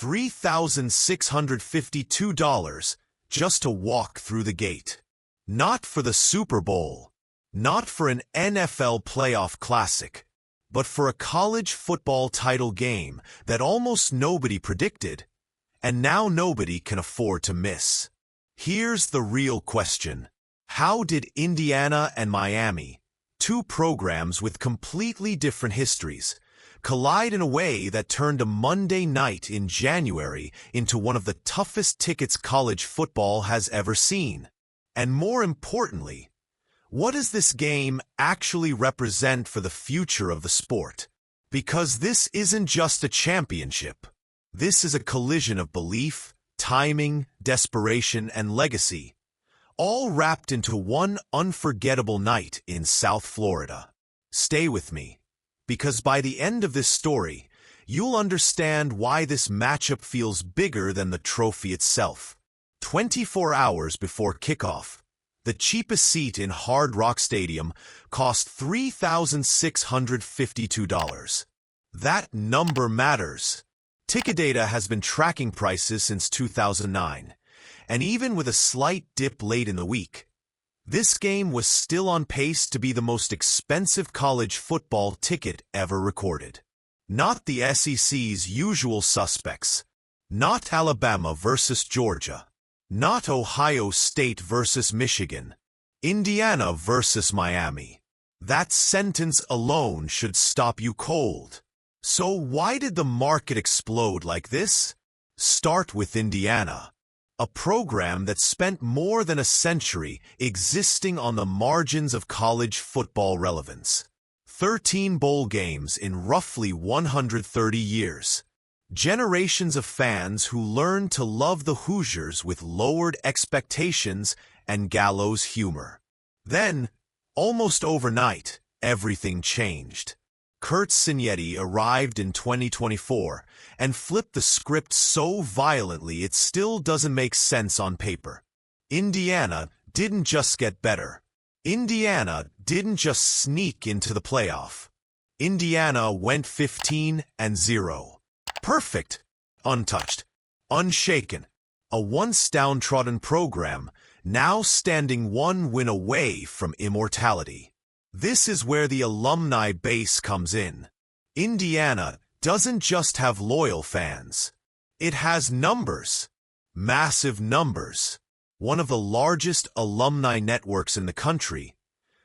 $3,652 just to walk through the gate. Not for the Super Bowl, not for an NFL playoff classic, but for a college football title game that almost nobody predicted, and now nobody can afford to miss. Here's the real question. How did Indiana and Miami, two programs with completely different histories, collide in a way that turned a Monday night in January into one of the toughest tickets college football has ever seen? And more importantly, what does this game actually represent for the future of the sport? Because this isn't just a championship. This is a collision of belief, timing, desperation, and legacy, all wrapped into one unforgettable night in South Florida. Stay with me, because by the end of this story, you'll understand why this matchup feels bigger than the trophy itself. 24 hours before kickoff, the cheapest seat in Hard Rock Stadium cost $3,652. That number matters. Ticket data has been tracking prices since 2009, and even with a slight dip late in the week, this game was still on pace to be the most expensive college football ticket ever recorded. Not the SEC's usual suspects, not Alabama versus Georgia, not Ohio State versus Michigan, Indiana versus Miami. That sentence alone should stop you cold. So why did the market explode like this? Start with Indiana, a program that spent more than a century existing on the margins of college football relevance. 13 bowl games in roughly 130 years. Generations of fans who learned to love the Hoosiers with lowered expectations and gallows humor. Then, almost overnight, everything changed. Curt Cignetti arrived in 2024 and flipped the script so violently it still doesn't make sense on paper. Indiana didn't just get better. Indiana didn't just sneak into the playoff. Indiana went 15-0. Perfect, untouched, unshaken. A once downtrodden program, now standing one win away from immortality. This is where the alumni base comes in. Indiana doesn't just have loyal fans. It has numbers. Massive numbers. One of the largest alumni networks in the country,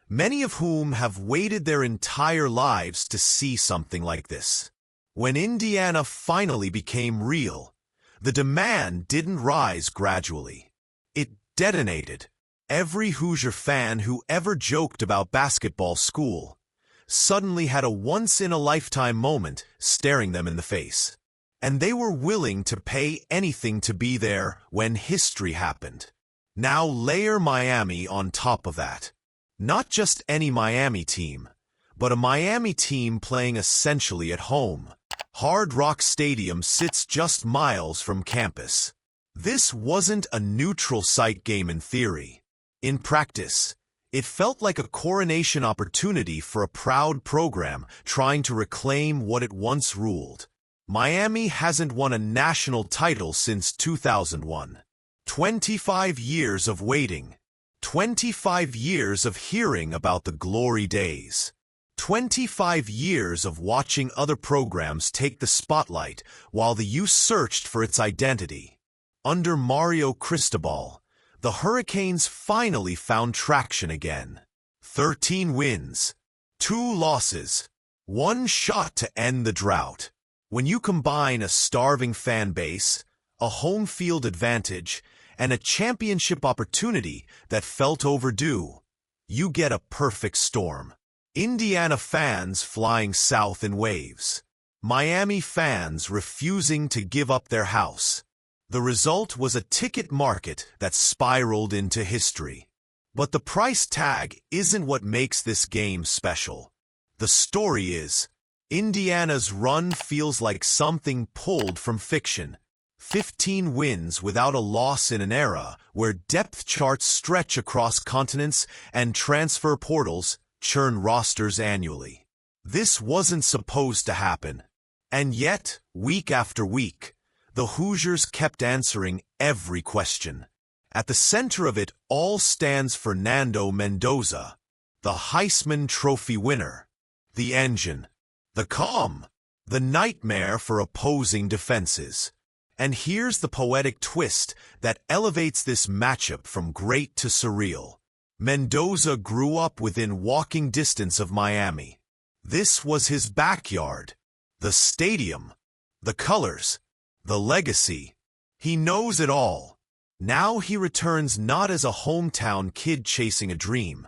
many of whom have waited their entire lives to see something like this. When Indiana finally became real, the demand didn't rise gradually. It detonated. Every Hoosier fan who ever joked about basketball school suddenly had a once-in-a-lifetime moment staring them in the face. And they were willing to pay anything to be there when history happened. Now layer Miami on top of that. Not just any Miami team, but a Miami team playing essentially at home. Hard Rock Stadium sits just miles from campus. This wasn't a neutral site game in theory. In practice, it felt like a coronation opportunity for a proud program trying to reclaim what it once ruled. Miami hasn't won a national title since 2001. 25 years of waiting. 25 years of hearing about the glory days. 25 years of watching other programs take the spotlight while the U searched for its identity. Under Mario Cristobal, the Hurricanes finally found traction again. 13 wins, 2 losses, 1 shot to end the drought. When you combine a starving fan base, a home field advantage, and a championship opportunity that felt overdue, you get a perfect storm. Indiana fans flying south in waves. Miami fans refusing to give up their house. The result was a ticket market that spiraled into history. But the price tag isn't what makes this game special. The story is, Indiana's run feels like something pulled from fiction. 15 wins without a loss in an era where depth charts stretch across continents and transfer portals churn rosters annually. This wasn't supposed to happen. And yet, week after week, The Hoosiers kept answering every question. At the center of it all stands Fernando Mendoza, the Heisman Trophy winner, the engine, the calm, the nightmare for opposing defenses. And here's the poetic twist that elevates this matchup from great to surreal. Mendoza grew up within walking distance of Miami. This was his backyard. The stadium, the colors, the legacy. He knows it all. Now he returns not as a hometown kid chasing a dream,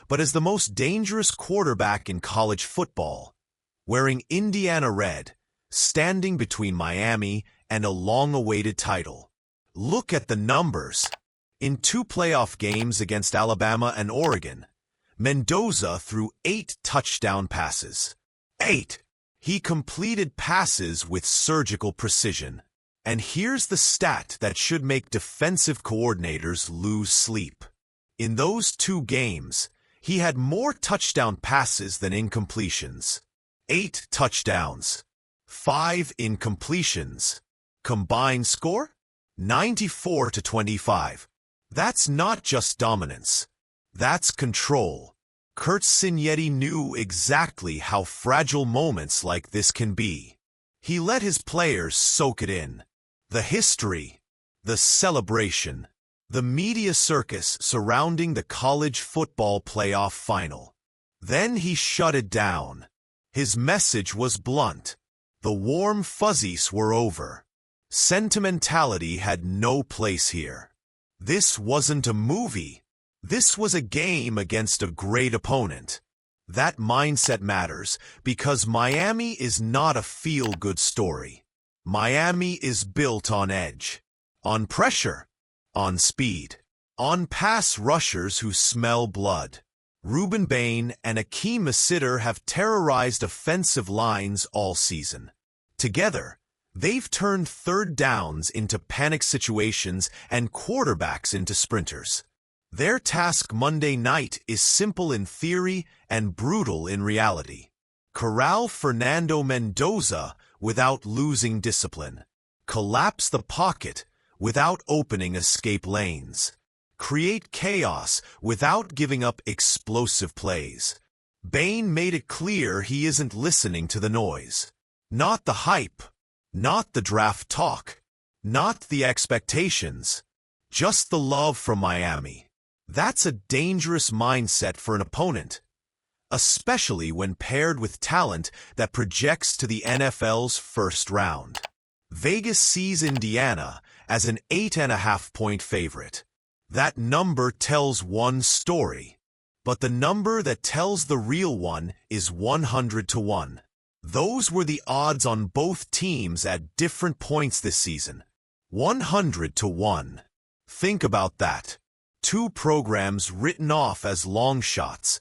but as the most dangerous quarterback in college football, wearing Indiana red, standing between Miami and a long-awaited title. Look at the numbers. In 2 playoff games against Alabama and Oregon, Mendoza threw 8 touchdown passes. 8! He completed passes with surgical precision. And here's the stat that should make defensive coordinators lose sleep. In those 2 games, he had more touchdown passes than incompletions. 8 touchdowns. 5 incompletions. Combined score? 94-25. That's not just dominance. That's control. Curt Cignetti knew exactly how fragile moments like this can be. He let his players soak it in. The history, the celebration, the media circus surrounding the college football playoff final. Then he shut it down. His message was blunt. The warm fuzzies were over. Sentimentality had no place here. This wasn't a movie. This was a game against a great opponent. That mindset matters because Miami is not a feel-good story. Miami is built on edge, on pressure, on speed, on pass rushers who smell blood. Ruben Bain and Akeem Asitter have terrorized offensive lines all season. Together, they've turned third downs into panic situations and quarterbacks into sprinters. Their task Monday night is simple in theory and brutal in reality. Corral Fernando Mendoza without losing discipline. Collapse the pocket without opening escape lanes. Create chaos without giving up explosive plays. Bain made it clear he isn't listening to the noise. Not the hype. Not the draft talk. Not the expectations. Just the love from Miami. That's a dangerous mindset for an opponent, especially when paired with talent that projects to the NFL's first round. Vegas sees Indiana as an 8.5-point favorite. That number tells one story, but the number that tells the real one is 100-1. Those were the odds on both teams at different points this season. 100-1. Think about that. 2 programs written off as long shots,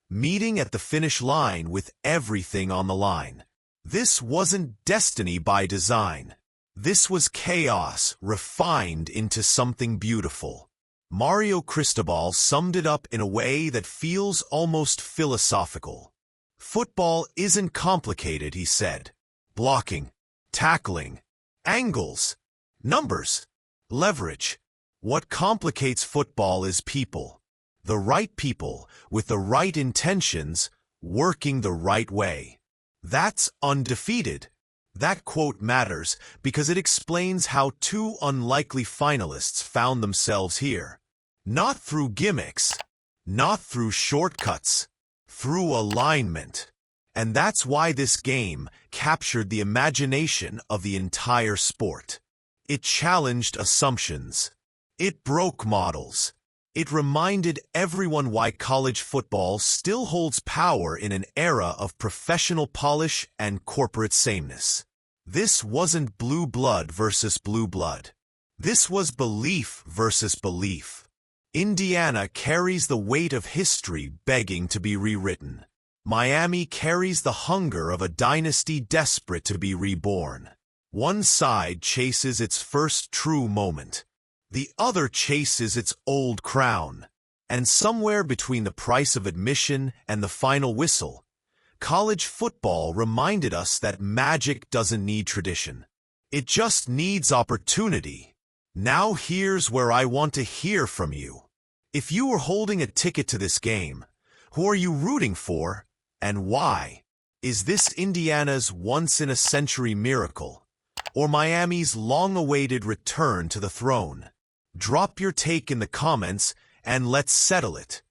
meeting at the finish line with everything on the line. This wasn't destiny by design. This was chaos refined into something beautiful. Mario Cristobal summed it up in a way that feels almost philosophical. Football isn't complicated, he said. Blocking, tackling, angles, numbers, leverage. What complicates football is people. The right people with the right intentions working the right way. That's undefeated. That quote matters because it explains how 2 unlikely finalists found themselves here. Not through gimmicks, not through shortcuts, through alignment. And that's why this game captured the imagination of the entire sport. It challenged assumptions. It broke models. It reminded everyone why college football still holds power in an era of professional polish and corporate sameness. This wasn't blue blood versus blue blood. This was belief versus belief. Indiana carries the weight of history begging to be rewritten. Miami carries the hunger of a dynasty desperate to be reborn. One side chases its first true moment. The other chases its old crown. And somewhere between the price of admission and the final whistle, college football reminded us that magic doesn't need tradition. It just needs opportunity. Now here's where I want to hear from you. If you were holding a ticket to this game, who are you rooting for, and why? Is this Indiana's once-in-a-century miracle, or Miami's long-awaited return to the throne? Drop your take in the comments and let's settle it.